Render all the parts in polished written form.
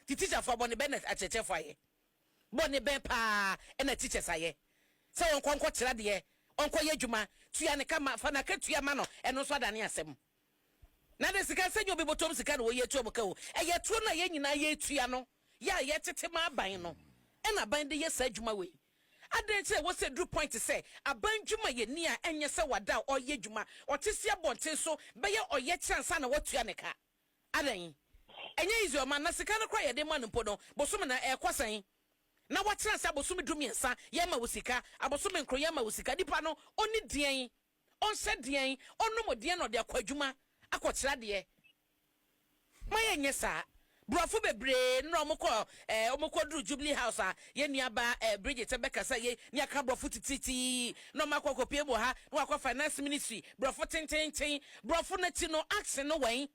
the teacher for Bonnie Bennett at a for ye. Bonnie Ben pa and a teacher say. So on conquer Tiradie, Uncle Yejuma, Tuyanakama, Fanaka to Yamano, and also Daniasem. Now there's the guy said you'll be bottom the cat away to Boko, and yet Tuna Yen ye Triano, ya yet a bino, and I bind the yes edge my way. I didn't say what's a good point to say. I bind Juma ye near and yes, what thou or Yejuma, or Tissia Bonteso, Bayer or yet chance on what Yanaka. Adain. And ye is your man, Nasicana cry a demon pono, Bosumana air quasain. Now what chance I was sumi and sa, Yama Usika, I was summon Kroyama Usika, Dipano, only Dian, on said Dian, on no more Dian or their Quajuma, a quatradie. My yes, sir. Brofu bebre no omoko Jubilee House ye niaba Bridget Rebecca say ni aka brofu titi no makwa kopiebo ha no akwa finance ministry brofu ten brofu na ti no action no wen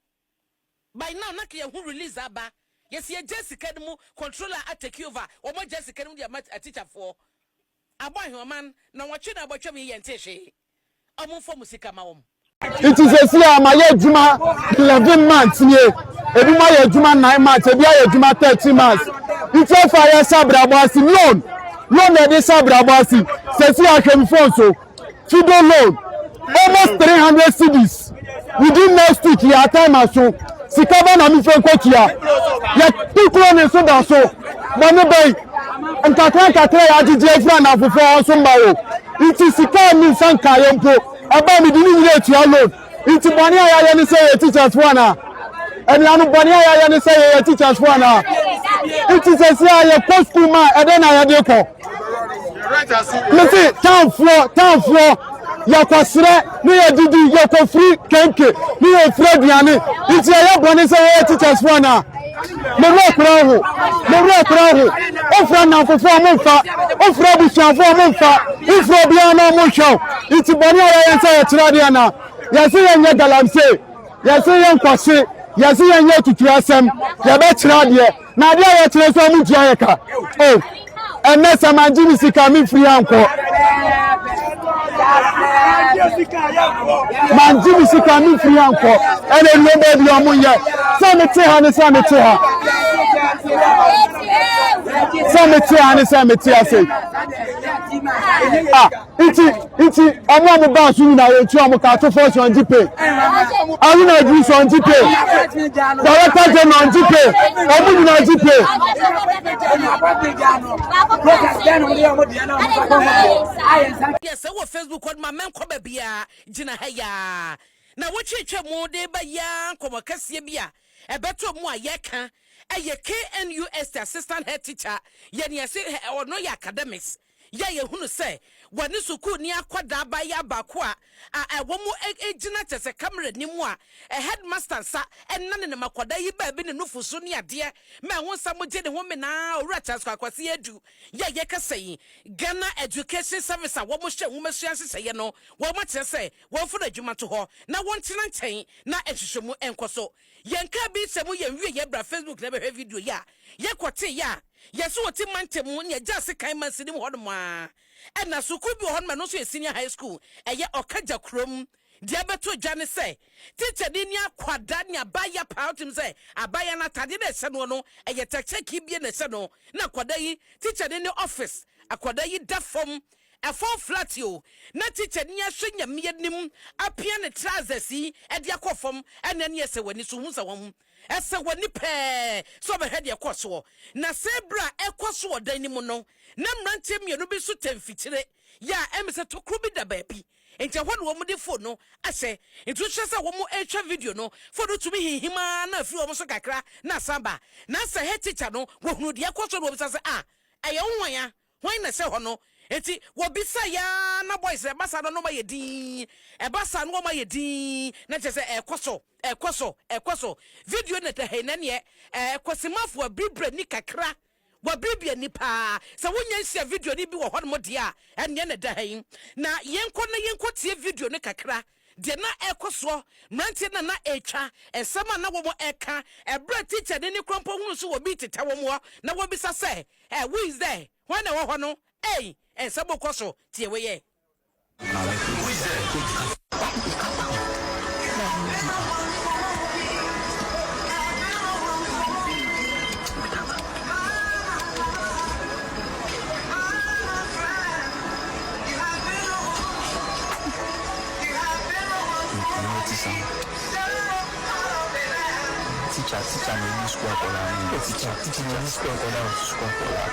by now na ke who release aba yes ye Jessica mu controller take over omo Jessica mu dia teacher for abohwe man na watwe na abotwe me ye ntehwe omo fo musika ma wom. It is a year my juma 11 months here. Ebi my juma 9 months, ebi my juma 13 months. It's a fire sabrabasi loan e dey sabrabasi. Sesi ahwem fonso. Fido loan almost 300 cedis. Within next week ya time aso. Sikaba na mi fe kwatia. Ya tukuro ne so da so. Bone bay. Nkakra ya jije fra na fofo so mbawo. It is sika mi sanka yempo. Aba mi dini nyire tu alone. Iti boni aya ni say teachers for na. And anu boni aya ni say teachers for na. Iti say say post school man e dey na ya dey ko. Listen, town floor. Ya kwasre ni ya didi ya ko free kenke. Ni ya free diane. Iti ya boni say teachers for na. Me kuraho. Ofra na fofo amfa. Ofra busuafo amfa. Ifro bia na mo show. Iti boni aya say tirade na. Yasi yenye galamse. Yasi yen kwase. Yasi yenye tutu asem. Ya be tirade. Na dia ya tire so mu dia yeka. Oh. Enne samanji misika mi free anko. Manji misika mi free anko. Ene lombe bi omunye. So me te ha ni so me te ha. So me te ase. Ah, iti omo mo ba su na ye tu omo ka to force on GP. Awu na du so on GP. Director General on GP. Omo na GP. Yes, our Facebook on my man come bia jina haya. Na wochwe mu de ba ya komo kase bia. E beto mu ayeka. Eye KNUS assistant head teacher. Ye ne se no ya academics. Ye hunu se wani suku ni akwada ba ya bakwa wo mu ejina tese camera ni mu a headmaster sa enna ne makwada yi ba bi ne nufusu ni ade ma ho sa mo je ne ho me na owura chas kwakwase edu ye kasayi Ghana Education Service wo mo hye nwumasua seseye no wo mo tese wo fu na dwuma to ho na won tena nten na ehwehwemu enkoso yenka bi se mu ye nwie ye bra Facebook na be video ya ye kote ya yeso oti mantemu ne jase kan mansi ni ho no ma na suku bi ho no so senior high school eye okaja krom dia beto dwane say teacher ni ni akwada ni abaya pautim say abaya na tade na se no eye techeki bi na se no na akwada yi teacher ni office akwada yi da form a full flat yo na teacher ni ahwe nyame nim apia ne trousers yi e dia kofom ena ne se wani so hunsa won ese wani pe so be head ekoso na sebra ekoso dan ni mu no na mrante mienu bi so temfitire ya emse to kro bi da baabi enti ho no wo de phone no ase enti hwe se wo mo etwa video no photo to be hima na afi wo so kakra na samba na se head teacher no wo hunu de ekoso no wo bisa se eye won ya hwan na se ho no enti wo bisa ya na boys e basa no ma ye din e basa no ma ye din na che se ekoso video na te he na ne ekosimafo abribre ni kakra wa bribia ni pa se wonya nsia video ni bi wo hono de a enne na da he na yenko tie video ni kakra de na ekoso mrantie na etwa ensema na wo mo eka ebra teacher ni krompo hunu so wo bi teta wo mo na wo bisa say who is there when na wo hono ensema koso tie we ye teacher me in school for now. Teacher me in school for now. School for that.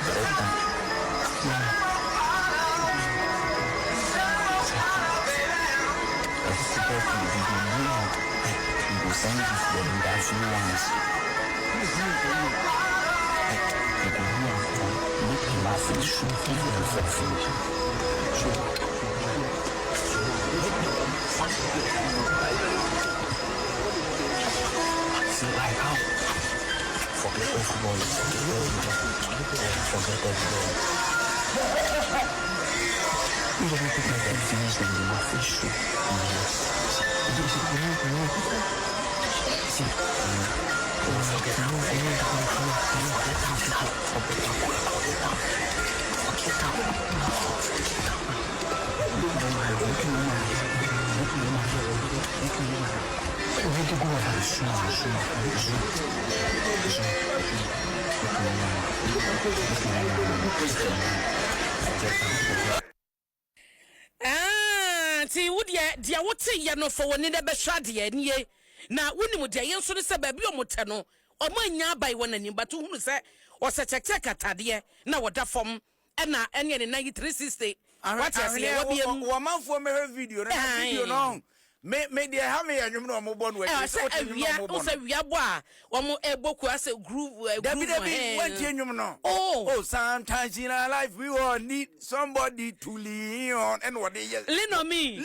Ti wodia dia wote ye no for woni de be hwade nie na woni mu de yenso ne se ba bi omote no omanya bai wonani but hunu se osecheke katade na woda fom na ene ne 360 what you say wo manfo me video na video no me de ha me yanwum no mo bo no e so wia bo a wo eboku ase groove David what yanwum no oh sometimes in our life we all need somebody to lean on and what they lean on me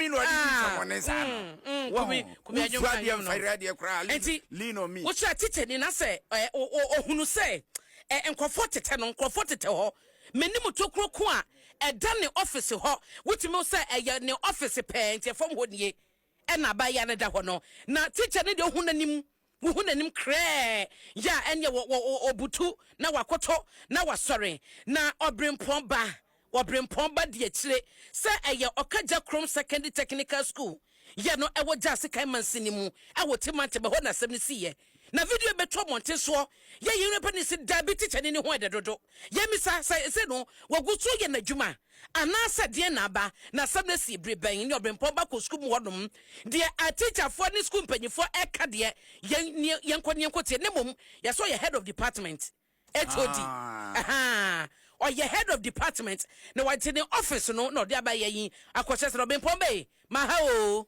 what someone is kumi yanwum lean on me what you teacher ni na say ohunu say enkofo tete no nkofo tete ho menimu tokro ko a eda ne office ho wutimi say ne office paint e fom ho nie e na ba ya ne da ho no na teacher ne de hunanim kre ya enye obutu na wakoto na wasore na obrempon ba de akire say eye okaja krom secondary technical school ye no ewo jase kan mansini mu ewo timante be ho na asem ne siye na video beto monte so ye yire ni se diabetes chane ne ho ededodo ye misa say no wagutu ye na dwuma ana sade na ba na asem na si breben ni obrempon ba ko school mu hodom de a teacher for ni school mpanyifo eka de ye nkote ne mom ye so ye head of department HOD or your head of department na what in the office no there by ye akwose obrempon be mahao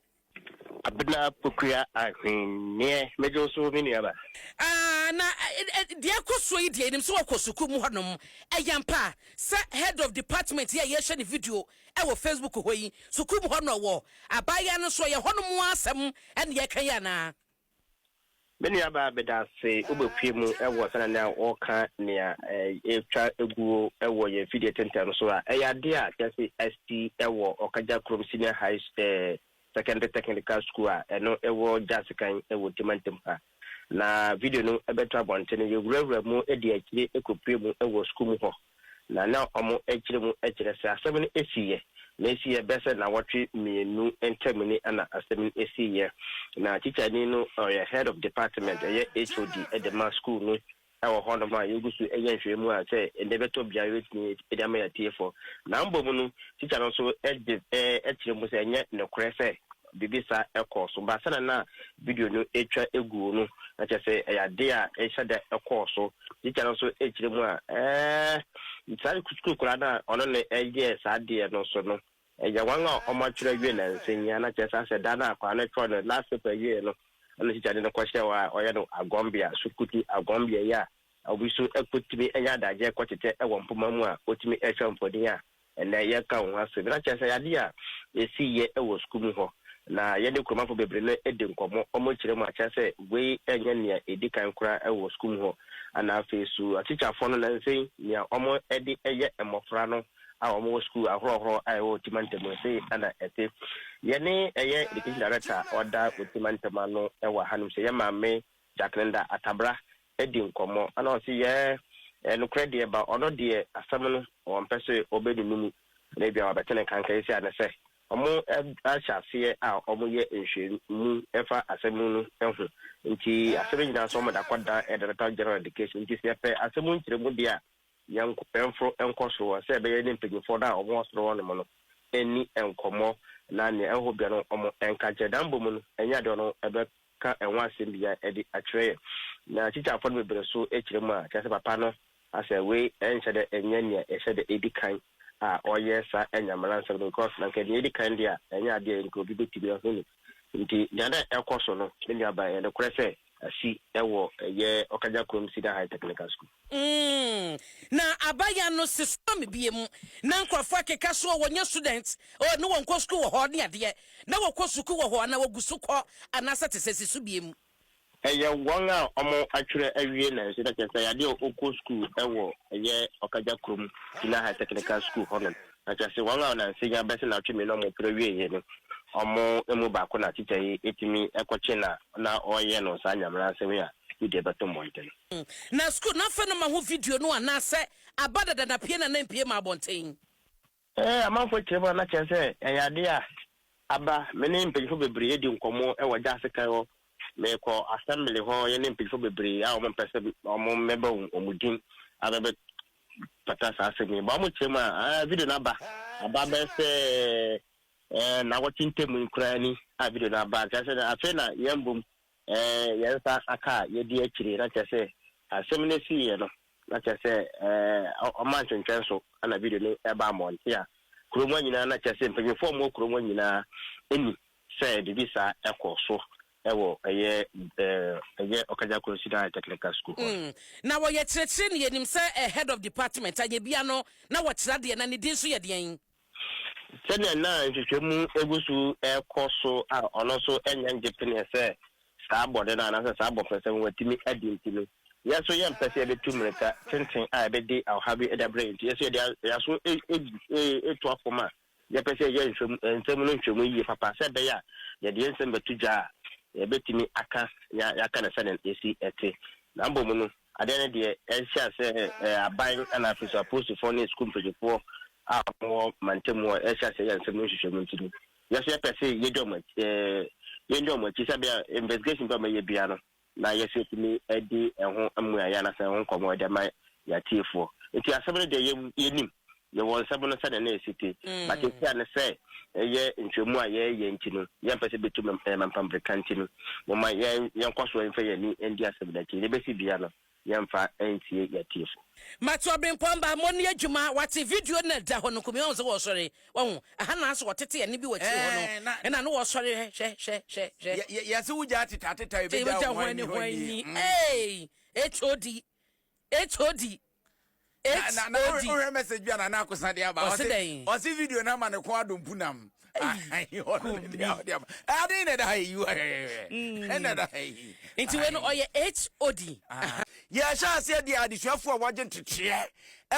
abna pokua ahwen ne mejo so mi niaba na dia koso yi dia nim so akosuku mu honom eyampa sa head of department ya share the video e wo Facebook ho yi suku mu hono wo abaya no so ye honom asem en ye kan ya na me niaba beda se obepie mu e wo sana na o ka ne e twa eguo e wo ye video tenten so a e ya de a kesi ST e wo okaja krom senior high secondary technical school no ewo jasikan ewo timantempa na video no ebeto abontene ye wura mu edi akire ekopie mu ewo school mu ho na omo akire mu akire se asem no esiye na esiye bese na wotwe mienu entemini ana asem esiye na teacher ni no head of department ye HOD at the mass school no ewo hono ma yegusu eyenhwe mu a se endebeto bia wetini edama ya TF4 na mbom no teacher no so akire mu se enye ne korese bibisa ekoso ba sana na video no etwa eguo no na chese ya de a ehada ekoso teacher no so akire mu a itsari kuskuru kura na ono ne eje sa de no so no ya wanga omachura wie na nsenya na chese ase da na akwa na tro no last per year no ana teacher no kwasha wa oya no agombia sukuti agombia ya obiso ekotimi enya daje kwatete ewo mpoma mu a otimi ehwa mpodin a ena ye ka ho aso na chese ya de a esiye ewo school ho na ye de kromafo bebre na ede nkomo omo kire mu acha se we enye ne edikan kura ewo school ho ana fesu teacher fo no na nsen nia omo ede eye emofra no a omo school ahoro ayo timantemo se ana ete ye ne eye education director oda timantema no ewa hanum se ye maame Jacqueline Atabra ede nkomo ana o se ye no credit ba ono de asam no o mpese obedu numu na bia wabetene kanka isi ana se omo achase a omo ye nhwe mu efa asemu no ehu nti asemu nyina so moda kwada director general education nti se pe asemu ntiremu dia yanko penfro enkoso se be ye mpegifo da omo osoro no no eni enkomo na ne eho bia no omo enkaje dambo mu no enya de no ebe aka enwa asembia edi atwere na chicha afọ no bebere so ekire mu a kase papa no asa we enche de enyanya ehye de edi kan a oye sa enyamara nsem no because na nke de edi kan dia enya de nko bi betibi ho nti dada ekoso no ni aba ye de korese asi ewo ye Okaja Krom Sida High Technical School. Na abaya no system biem na nkrofo akeka so wonye students o no wonko school wo ho ne ade na wokọ school wo ho na wogusu kọ anasa tesesi so biem eye won a omo atwere awie na Sida kesa ya de okọ school ewo ye Okaja Krom Sida High Technical School hono na kesa won a na senya bese na twemi no mo prewie ye no omo emu ba ko na teacher yi etimi ekoche na oye no sa nyamra nsem ya ide beto monten na school na fe no ma ho video no anase abadada na pie na pie ma abonten amanfo chebo na kese eyade a aba mene mpelifo bebre edi nkomo e waja aseka ho me ko assembly ho ye ne mpelifo bebre a omo pese omo meba omudin ababe pata sa asemi ba mo chema video na aba bese na watinte mu nkrani a video na aba kese na afi na yembum yensa aka yedi akire na kese asem ne si ye no na kese o man chen so ana video ne eba monte ya kromo nyina na kese mpanyefo mo kromo nyina eni se de bisa ekoso ewo eye Okaja Krom Sida Technical School na wo ye tretre ne yenim se head of department anye bia no na wo tira de na ne din so ye de sene na nhwehwemu egusu ekoso a ono so enya ngepene se sa bode na na sa bo pese watimi adintino yeso yem pese e betumreka tenten a be de awhabi edabre nti yeso yeso eto afoma ye pese ye nsem no ntwemu yi papa se be ya ye de nsem betuja e betimi aka ya kana sene esi ete na mbom no ade ne de enhia se aban na afi supposed for ne school project a mo mantemu enhia se ye nsem no hwehwemu ntino yeso ye pese ye do chi sabia investigation ba me bia no na yesi timi edi eho amu ya na se ho komo de ma ya tiefo enti asebere de yenim ye won sebo no sade na esiti but enti na se ye ntwemu a ye ntino ye pese betu mampambrikanti no mo ma ye nkoso enfe ye ni endi asebere chi ye besi bia no ye mfa enti ya tiefo Matu Abrimpomba moni adwuma wate video na da ho no komi on se wo sori won aha na so wotete ya ni bi wati ho no e na no wo sori hwe ya se wuja atata e be da ho ni hey HOD na o message bia na akosa de aba o se video na ma ne ko adompunam ai ho de ade ne da you na da inti we no oye HOD ya sha se de adesuafo a waje ntete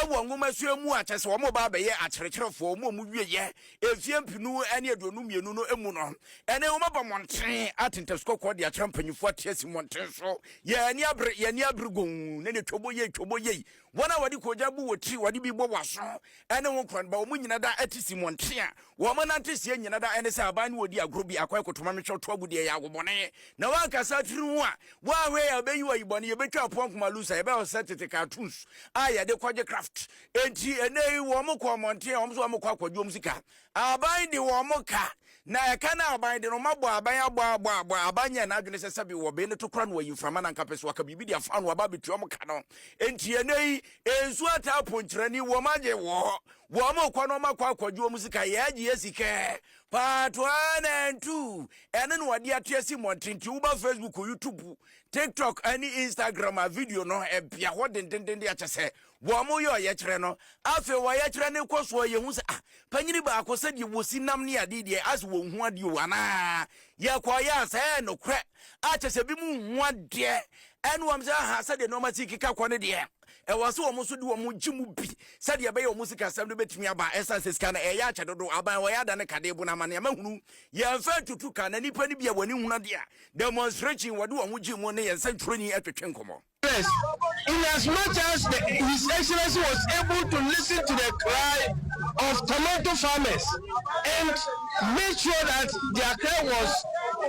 ewo nwoma suemu a kyese wo mo ba be ye akyerkyerefo mo mu wieye efie mpinu ene aduonu mienu no emu no ene wo maba monten atentasko ko de akyerempanyifo atiasi monten so ye ni abre gon ne twobo ye wona wadi koja bu wotri wadi bi bo waso ene wo kran ba wo nyina da atisi monten a wo mo nantesi nyina da ene se aban ne wodi agrobi akwai kotoma metwo to agude ya agobone na wa kasa tiri a wa hwe ya be yiwa ibone ye betwa ponkoma lusa ye be o setete cartoons a ye de kwaje craft enti enei wo mo ko monten wo so mo kwa kwadwo musika aban de wo mo ka na e kana aban de no mabo aban abo abanya na adwene sesabi wo be ne to kra no yi frama na nkapeso aka bibi dia fa no aba betu mo ka no enti enei ensu ata ponkyerani wo maje wo mo kwa no makwa kwadwo musika ye agi esike part 1 and 2 ene no wadi atiasi monten ti uba Facebook YouTube TikTok ani Instagram a video no e bia ho dendenden dia kyese wo mo yo ye kyere no afi wo ye kyere ne koso ye hu se panyini ba akosa die wosi nam ne ade die as wo hu ade o ana ye kwa ya se no kre a kyese bi mu hu ade ene wam se ha se de no ma ti kika kwa ne de e wo se wo mo so de wo mo gimu bi se de be ye wo musika sam de betumi aba esa se sika na e ya kya dodo aban wo ya da ne kade bu na ma ne ma hunu ye mfa tutu ka na nipa ni bia wani hu na de demonstration wo de wo mo gimu ne ye santroni atwetwe nkomo. Yes, in as much as His Excellency was able to listen to the cry of tomato farmers and make sure that their cry was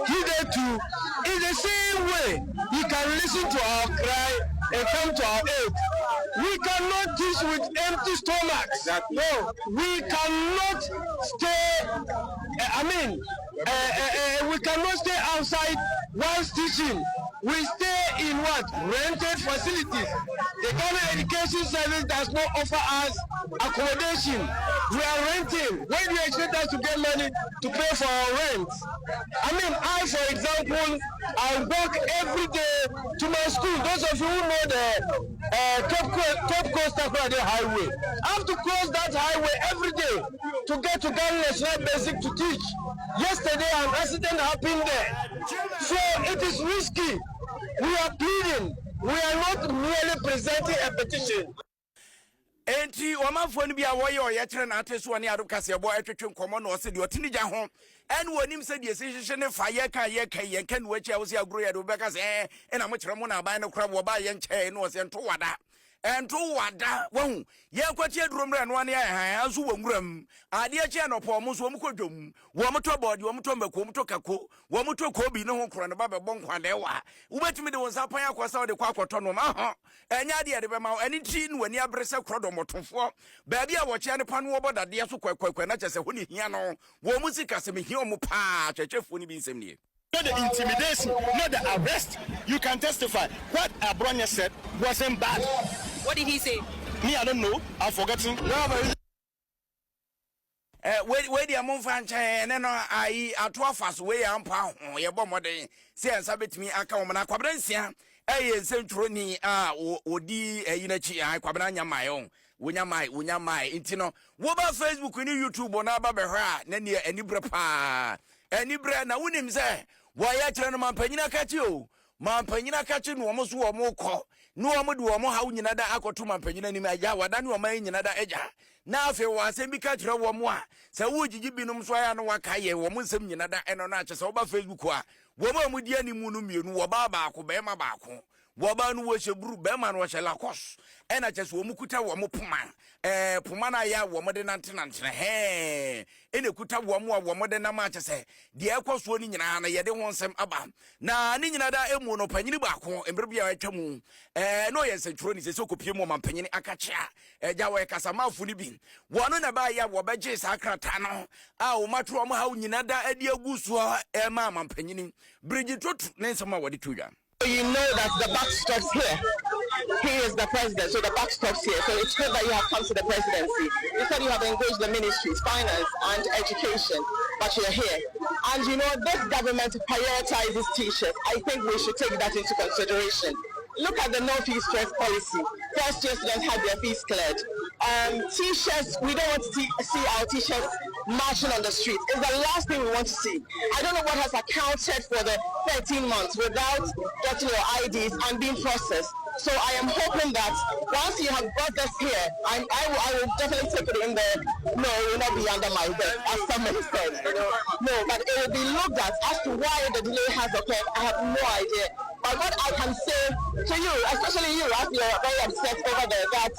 heeded to, in the same way, he can listen to our cry and come to our aid. We cannot teach with empty stomachs. No, we cannot stay I mean, we cannot stay outside whilst teaching. We stay in what? Rented facilities. The Ghana Education Service does not offer us accommodation. We are renting. When do you expect us to get money to pay for our rent? I mean, I, for example, I walk every day to my school. Those of you who know the Cape Coast Highway, I have to cross that highway every day to get to Ghana National Basic to teach. Yesterday, an accident happened there. So it is risky. We are pleading. We are not merely presenting a petition. Enti omafo no bia wo ye oyekere na ateso ani adukase ebo etwetwe nkomo no se de otinija ho en wonim se de sihihye ne fa ye kan no achi awose agro ye de obeka se na mo kire mo na aban no kra wo ba ye nche no se nto wada ento wada wahu ye kwati aduromre no ane han azu wanguram ade achi enopo mo so mo kodwom wo mo to body wo mo to mbako mo to kako wo mo to kobi no ho kro ne ba be bonkwade wa ubetimi de wonsa pan akwasa wo de kwa akwoto no ma ho enya de de be ma ani ti no ani abrese krodo motofo ba bia wo chia ne panu wo bodade so kwakwa na chese ho ne hia no wo mu sika se me hia mo pa chechefo ni bi nsem nie. Not the intimidation, not the arrest. You can testify. What Abronya said wasn't bad. What did he say? Me, I don't know. I've forgotten. No, but we dia mon fan chen ne no ai ato afas we ya mpa ho ye bɔ mɔden se ansa betimi aka wo na kwabransia eye nsentro ni a odi yinachi ai kwabra nyamae wonyamae intino wo ba Facebook ni YouTube na ba behra na ne anibre pa anibre na wonim se wo ya kire no mampanyina kachi o mampanyina kachi no mo so wo mo kɔ no wo mo de wo mo ha nyina da akoto mampanyina ni ma ja wada ne wo ma nyina da eja na afi wo asem bi ka kire wo mo a se wo gigi binum so ya no waka ye wo mo nsem nyina da eno na ache se wo ba Facebook a wo ma mu dia ni mu no mienu wo ba ko be ma ba ko wo ba no wo hyeburu be ma no wo hyela kos ena ache se wo mu kuta wo mo puma na ya wo mo de nante he ene kuta wo mo a wo mo de na ma ache se de ekoso ni nyina na ye de ho nsem aba na ni nyina da emu no panyini ba ko embre bia atwa mu no ye nsentro ni se kopie mu mampanyini akachia eja wo kasama afu ni bi wono na ba ya wo beje sakrata no a wo matro mo ha nyina da ade aguso ma mampanyini brigitotu ne nsema wo de tuja. You know that the buck stops here. He is the president, so the buck stops here. So it's good that you have come to the presidency. You said you have engaged the ministries, finance and education, but you're here. And you know, this government prioritizes teachers. I think we should take that into consideration. Look at the no fees stress policy. First year students had their fees cleared. T-shirts, we don't want to see our T-shirts marching on the street. It's the last thing we want to see. I don't know what has accounted for the 13 months without getting your IDs and being processed. So I am hoping that once you have brought this here, I will definitely take it in there. No, it will not be under my bed, as somebody said. No, but it will be looked at as to why the delay has occurred. I have no idea. But what I can say to you, especially you, as you're very upset over there, that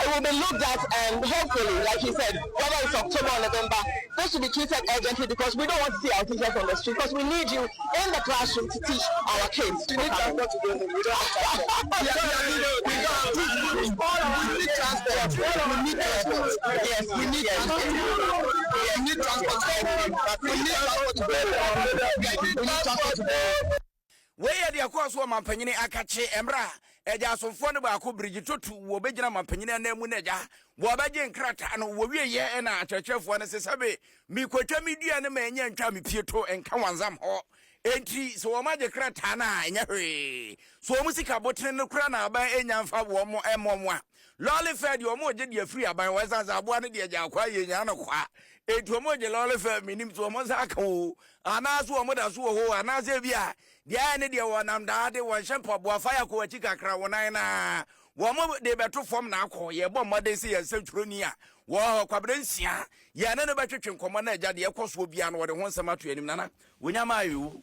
it will be looked at and hopefully, like you said, whether it's October or November, this should be treated urgently because we don't want to see our teachers on the street because we need you in the classroom to teach our kids. We need transport to go. We don't need transport. We need transport. Yes, we need transport. We need transport. We need transport to go. We need transport to go. Where the course woman penny akache emra eja so fo ne ba ko brigitotu wo begina mampanyina na mu neja wo baje nkrata no wo wie ye na achachefo ne sesabe mi kwatwa mi dua ne ma enya ntwa mi pieto enka wanzam ho enti so wo maje krata na enya hwe so wo musika botre ne kura na aban enya mfa wo mo emomo a lolly fed wo mo je de free aban wa sanza abo ne de eja akwa ye nya na kwa enti wo mo je lolly fed minim so wo mo saka wo ana so wo mo da so ho ana se bia dia ne de wonam daade won hempo bo afaya ko achi kakra wonan na wo mo de beto fom na akọ ye bo modern se ye sentwroni a wo kwabransia ye ne ne betwetwe nkomo na agya de ekoso bia no wo de ho nsema to anim nana wonyama ayu